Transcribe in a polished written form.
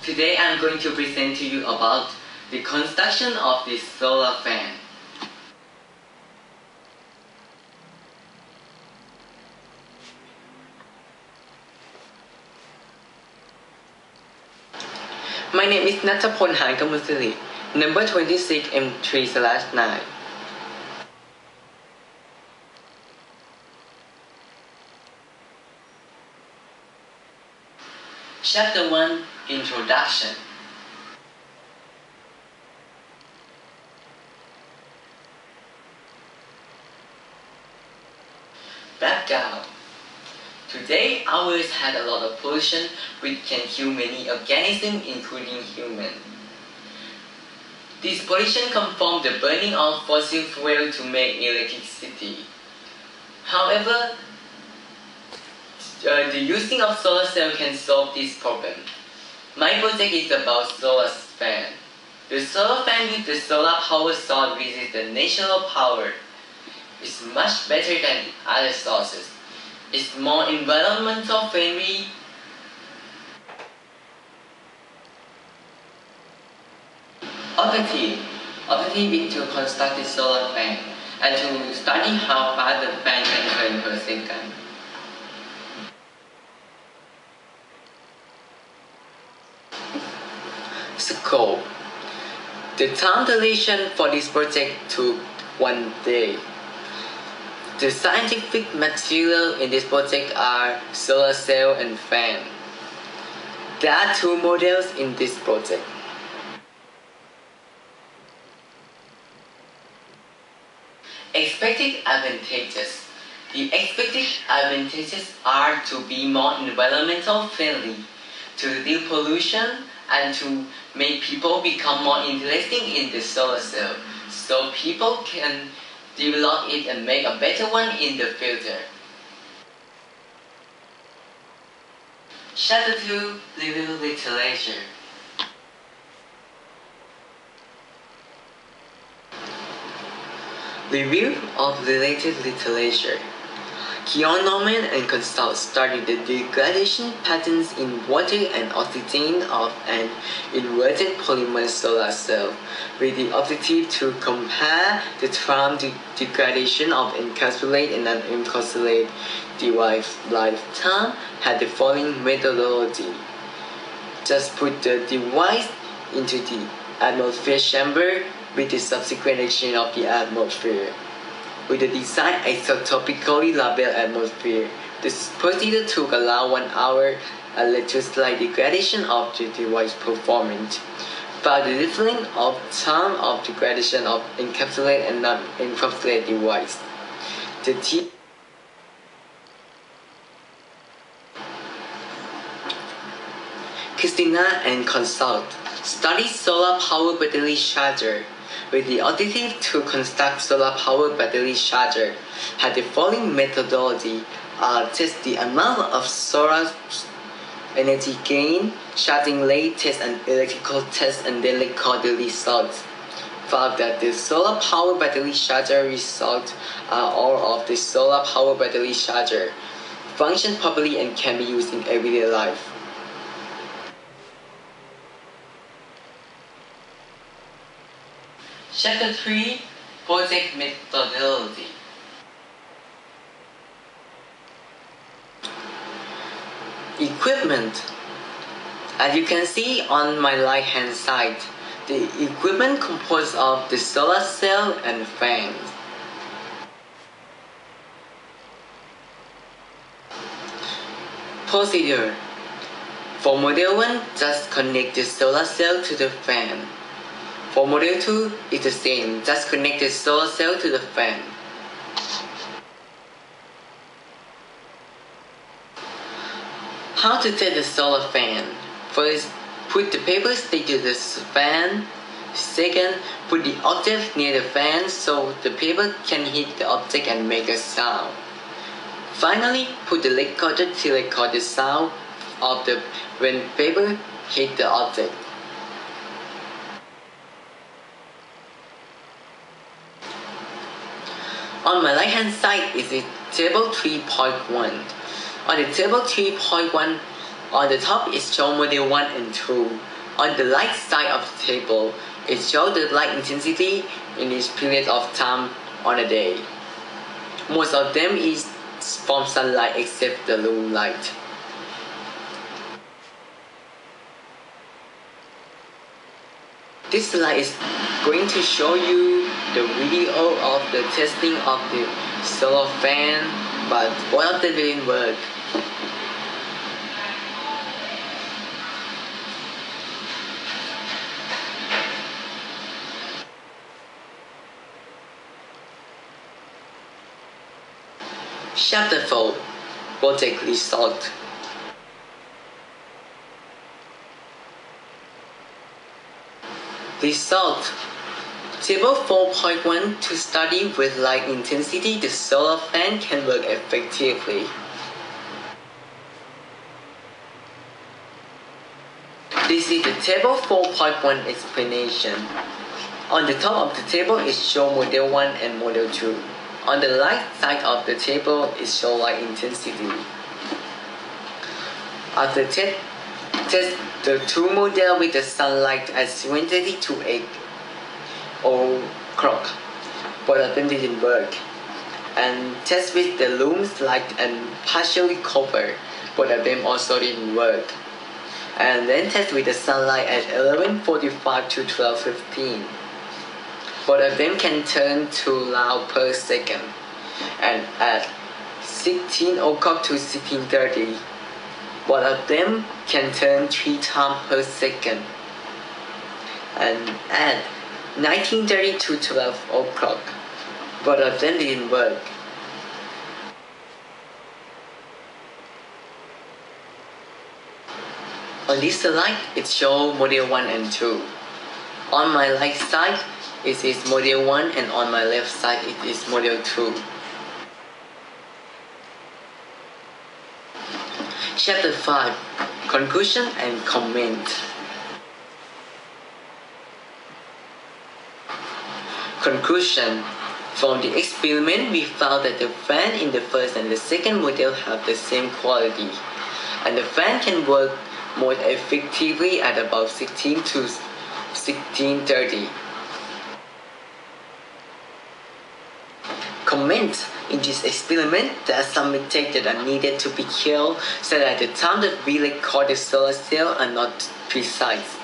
Today I'm going to present to you about the construction of this solar fan. My name is Nattapol Hankamusiri, number 26 M3/9. Chapter 1 Introduction. Background. Today, our Earth had a lot of pollution which can kill many organisms including humans. This pollution comes from the burning of fossil fuel to make electricity. However, the using of solar cell can solve this problem. My project is about solar fan. The solar fan with the solar power source, which is the natural power, is much better than other sources. It's more environmental friendly. Objective is to construct the solar fan and to study how fast the fan can turn per second. Scope. The time duration for this project took 1 day. The scientific material in this project are solar cell and fan. There are 2 models in this project. Expected advantages. The expected advantages are to be more environmental friendly, to reduce pollution, and to make people become more interested in the solar cell, so people can develop it and make a better one in the future. Chapter 2 Review Literature. Review of related literature. Keon Norman and consults studied the degradation patterns in water and oxygen of an inverted polymer solar cell, with the objective to compare the time degradation of encapsulate and unencapsulate device lifetime. Had the following methodology. Just put the device into the atmosphere chamber with the subsequent exchange of the atmosphere. With the designed isotopically labeled atmosphere, this procedure took around 1 hour and led to slight degradation of the device performance. Found the difference of time of degradation of encapsulated and non-encapsulated device. Christina and consult studied solar power battery charger. With the objective to construct solar power battery charger, had the following methodology. Test the amount of solar energy gain, charging rate test and electrical test, and then record the results. Found that the solar power battery charger results are all of the solar power battery charger function properly and can be used in everyday life. Chapter 3 Project Methodology. Equipment. As you can see on my right hand side, the equipment composed of the solar cell and fans. Procedure. For model 1, just connect the solar cell to the fan. For model 2, it's the same, just connect the solar cell to the fan. How to test the solar fan? First, put the paper stick to the fan. Second, put the object near the fan so the paper can hit the object and make a sound. Finally, put the recorder to record the sound of when paper hit the object. On my right hand side is the table 3.1. On the table 3.1, on the top is shown model 1 and 2. On the light side of the table, it shows the light intensity in each period of time on a day. Most of them is from sunlight except the lume light. This slide is going to show you the video of the testing of the solar fan, but one of them didn't work. Chapter 4 Project Result. Result. Table 4.1 To study with light intensity, the solar fan can work effectively. This is the table 4.1 explanation. On the top of the table is show model 1 and model 2. On the right side of the table is show light intensity. After test the two models with the sunlight at 7:30 to 8 o'clock. Both of them didn't work. And test with the lume's light and partially cover. Both of them also didn't work. And then test with the sunlight at 11:45 to 12:15. Both of them can turn 2 loud per second. And at 16 o'clock to 16:30, both of them can turn 3 times per second. And at 19:30 to 12 o'clock, both of them didn't work. On this slide, it shows model 1 and 2. On my right side, it is model 1 and on my left side, it is model 2. Chapter 5 Conclusion and Comment. Conclusion. From the experiment, we found that the fan in the first and the second model have the same quality, and the fan can work more effectively at about 16 to 16:30. Comment. In this experiment, there are some mistakes that are needed to be killed so that the time that we record the solar cell are not precise.